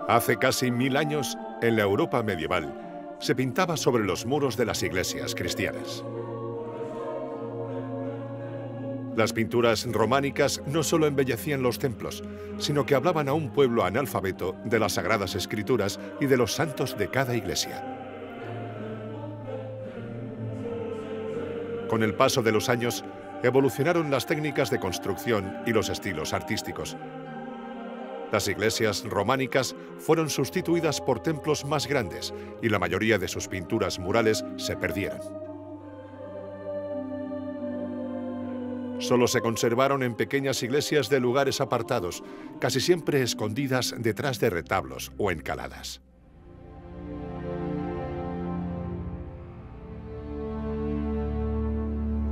Hace casi 1000 años, en la Europa medieval, se pintaba sobre los muros de las iglesias cristianas. Las pinturas románicas no solo embellecían los templos, sino que hablaban a un pueblo analfabeto de las Sagradas Escrituras y de los santos de cada iglesia. Con el paso de los años, evolucionaron las técnicas de construcción y los estilos artísticos. Las iglesias románicas fueron sustituidas por templos más grandes y la mayoría de sus pinturas murales se perdieron. Solo se conservaron en pequeñas iglesias de lugares apartados, casi siempre escondidas detrás de retablos o encaladas.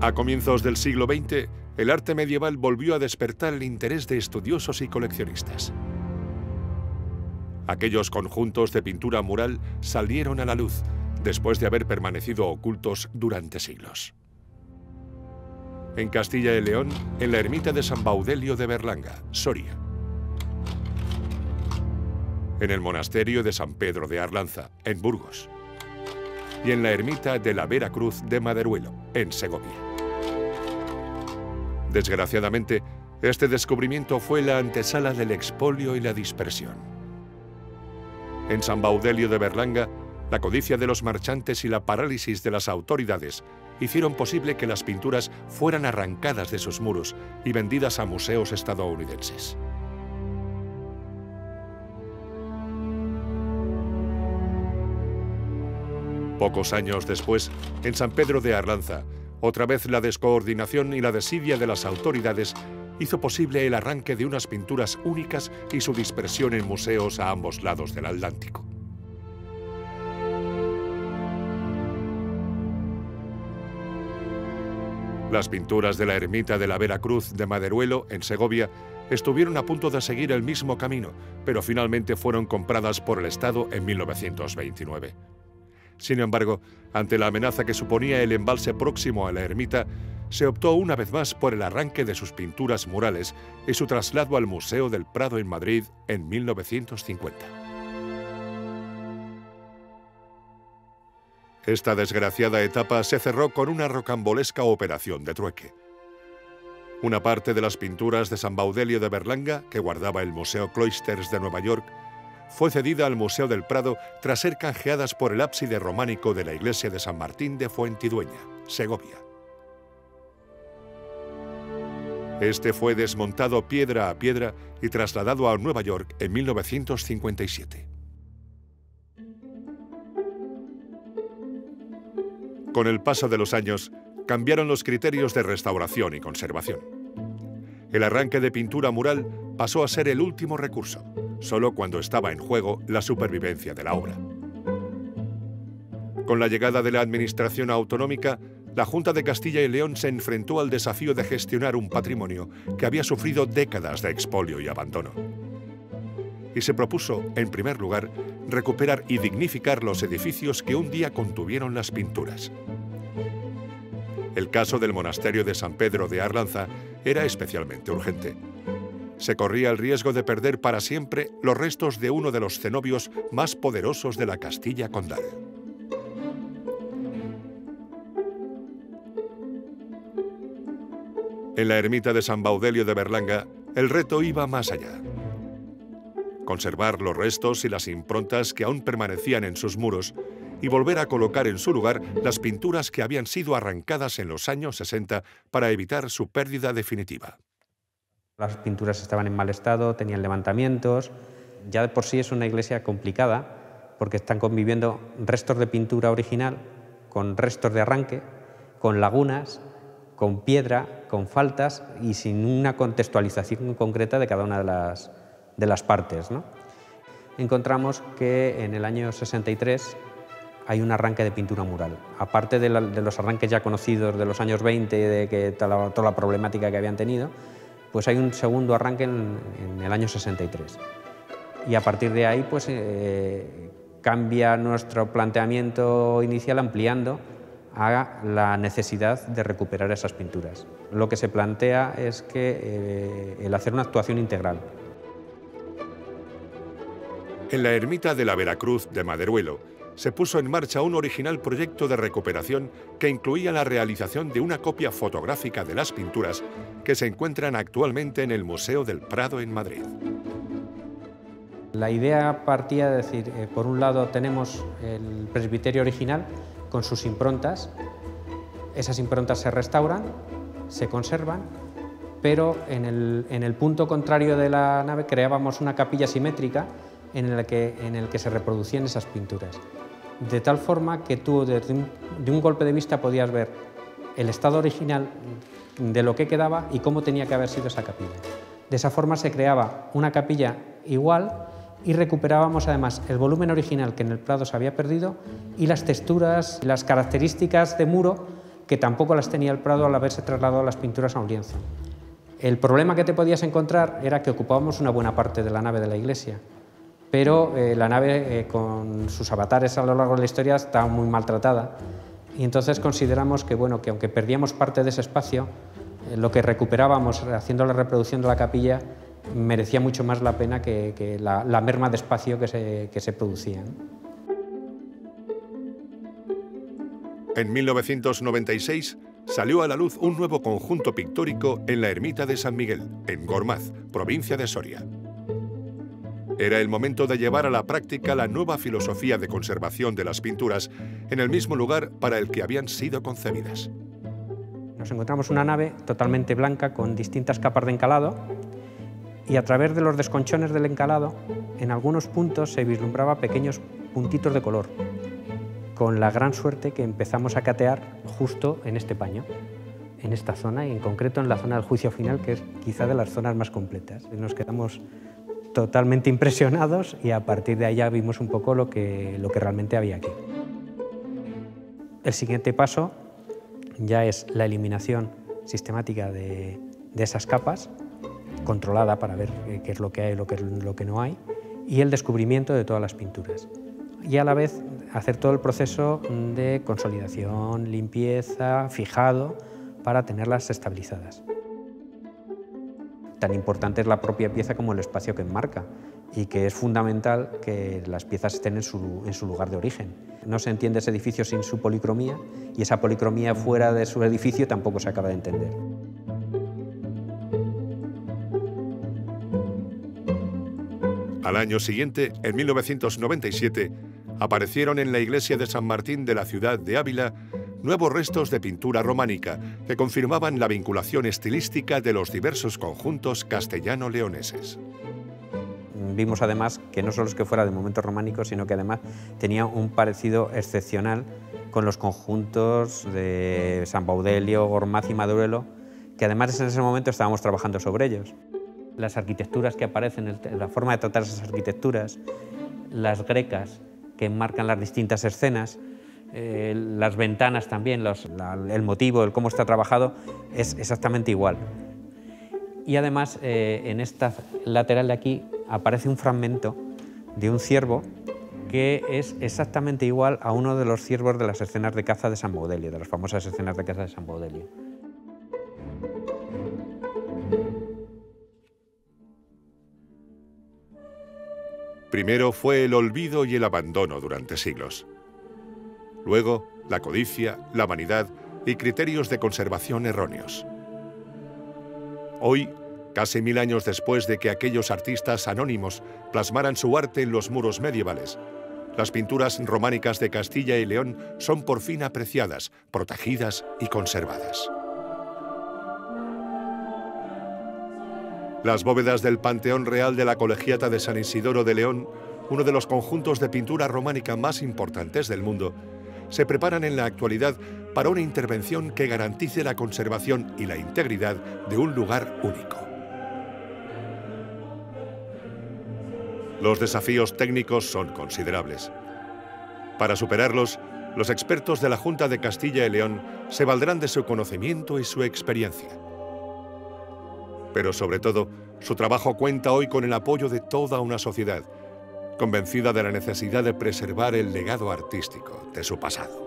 A comienzos del siglo XX, el arte medieval volvió a despertar el interés de estudiosos y coleccionistas. Aquellos conjuntos de pintura mural salieron a la luz después de haber permanecido ocultos durante siglos. En Castilla y León, en la ermita de San Baudelio de Berlanga, Soria. En el monasterio de San Pedro de Arlanza, en Burgos. Y en la ermita de la Vera Cruz de Maderuelo, en Segovia. Desgraciadamente, este descubrimiento fue la antesala del expolio y la dispersión. En San Baudelio de Berlanga, la codicia de los marchantes y la parálisis de las autoridades hicieron posible que las pinturas fueran arrancadas de sus muros y vendidas a museos estadounidenses. Pocos años después, en San Pedro de Arlanza, otra vez la descoordinación y la desidia de las autoridades hizo posible el arranque de unas pinturas únicas y su dispersión en museos a ambos lados del Atlántico. Las pinturas de la ermita de la Vera Cruz de Maderuelo, en Segovia, estuvieron a punto de seguir el mismo camino, pero finalmente fueron compradas por el Estado en 1929. Sin embargo, ante la amenaza que suponía el embalse próximo a la ermita, se optó una vez más por el arranque de sus pinturas murales y su traslado al Museo del Prado en Madrid en 1950. Esta desgraciada etapa se cerró con una rocambolesca operación de trueque. Una parte de las pinturas de San Baudelio de Berlanga, que guardaba el Museo Cloisters de Nueva York, fue cedida al Museo del Prado tras ser canjeadas por el ábside románico de la iglesia de San Martín de Fuentidueña, Segovia. Este fue desmontado piedra a piedra y trasladado a Nueva York en 1957. Con el paso de los años, cambiaron los criterios de restauración y conservación. El arranque de pintura mural pasó a ser el último recurso, solo cuando estaba en juego la supervivencia de la obra. Con la llegada de la administración autonómica, la Junta de Castilla y León se enfrentó al desafío de gestionar un patrimonio que había sufrido décadas de expolio y abandono. Y se propuso, en primer lugar, recuperar y dignificar los edificios que un día contuvieron las pinturas. El caso del monasterio de San Pedro de Arlanza era especialmente urgente. Se corría el riesgo de perder para siempre los restos de uno de los cenobios más poderosos de la Castilla condal. En la ermita de San Baudelio de Berlanga, el reto iba más allá. Conservar los restos y las improntas que aún permanecían en sus muros y volver a colocar en su lugar las pinturas que habían sido arrancadas en los años 60 para evitar su pérdida definitiva. Las pinturas estaban en mal estado, tenían levantamientos. Ya de por sí es una iglesia complicada porque están conviviendo restos de pintura original con restos de arranque, con lagunas, con piedra, con faltas y sin una contextualización concreta de cada una de las partes, ¿no? Encontramos que en el año 63 hay un arranque de pintura mural. Aparte de los arranques ya conocidos de los años 20, de que toda la problemática que habían tenido, pues hay un segundo arranque en el año 63. Y a partir de ahí pues, cambia nuestro planteamiento inicial ampliando a la necesidad de recuperar esas pinturas. Lo que se plantea es que el hacer una actuación integral. En la ermita de la Veracruz de Maderuelo se puso en marcha un original proyecto de recuperación que incluía la realización de una copia fotográfica de las pinturas que se encuentran actualmente en el Museo del Prado en Madrid. La idea partía de decir, por un lado tenemos el presbiterio original con sus improntas. Esas improntas se restauran, se conservan, pero en el punto contrario de la nave creábamos una capilla simétrica en el que se reproducían esas pinturas. De tal forma que tú de un golpe de vista podías ver el estado original de lo que quedaba y cómo tenía que haber sido esa capilla. De esa forma se creaba una capilla igual y recuperábamos además el volumen original que en el Prado se había perdido y las texturas, las características de muro que tampoco las tenía el Prado al haberse trasladado las pinturas a un lienzo. El problema que te podías encontrar era que ocupábamos una buena parte de la nave de la iglesia, pero la nave con sus avatares a lo largo de la historia estaba muy maltratada y entonces consideramos que, bueno, que aunque perdíamos parte de ese espacio, lo que recuperábamos haciendo la reproducción de la capilla merecía mucho más la pena que la merma de espacio que se producía. En 1996 salió a la luz un nuevo conjunto pictórico en la ermita de San Miguel, en Gormaz, provincia de Soria. Era el momento de llevar a la práctica la nueva filosofía de conservación de las pinturas en el mismo lugar para el que habían sido concebidas. Nos encontramos una nave totalmente blanca con distintas capas de encalado y a través de los desconchones del encalado en algunos puntos se vislumbraba pequeños puntitos de color, con la gran suerte que empezamos a catear justo en este paño, en esta zona y en concreto en la zona del juicio final, que es quizá de las zonas más completas. Nos quedamos totalmente impresionados y a partir de ahí ya vimos un poco lo que realmente había aquí. El siguiente paso ya es la eliminación sistemática de esas capas, controlada para ver qué es lo que hay y lo que no hay, y el descubrimiento de todas las pinturas. Y a la vez hacer todo el proceso de consolidación, limpieza, fijado, para tenerlas estabilizadas. Tan importante es la propia pieza como el espacio que enmarca y que es fundamental que las piezas estén en su lugar de origen. No se entiende ese edificio sin su policromía y esa policromía fuera de su edificio tampoco se acaba de entender. Al año siguiente, en 1997, aparecieron en la iglesia de San Martín de la ciudad de Ávila nuevos restos de pintura románica que confirmaban la vinculación estilística de los diversos conjuntos castellano-leoneses. Vimos además que no solo es que fuera de momentos románicos, sino que además tenía un parecido excepcional con los conjuntos de San Baudelio, Gormaz y Maderuelo, que además en ese momento estábamos trabajando sobre ellos. Las arquitecturas que aparecen, la forma de tratar esas arquitecturas, las grecas que enmarcan las distintas escenas, las ventanas también, el motivo, el cómo está trabajado, es exactamente igual. Y además, en esta lateral de aquí aparece un fragmento de un ciervo que es exactamente igual a uno de los ciervos de las escenas de caza de San Baudelio, de las famosas escenas de caza de San Baudelio. Primero fue el olvido y el abandono durante siglos. Luego, la codicia, la vanidad y criterios de conservación erróneos. Hoy, casi 1000 años después de que aquellos artistas anónimos plasmaran su arte en los muros medievales, las pinturas románicas de Castilla y León son por fin apreciadas, protegidas y conservadas. Las bóvedas del Panteón Real de la Colegiata de San Isidoro de León, uno de los conjuntos de pintura románica más importantes del mundo, se preparan en la actualidad para una intervención que garantice la conservación y la integridad de un lugar único. Los desafíos técnicos son considerables. Para superarlos, los expertos de la Junta de Castilla y León se valdrán de su conocimiento y su experiencia. Pero sobre todo, su trabajo cuenta hoy con el apoyo de toda una sociedad, convencida de la necesidad de preservar el legado artístico de su pasado.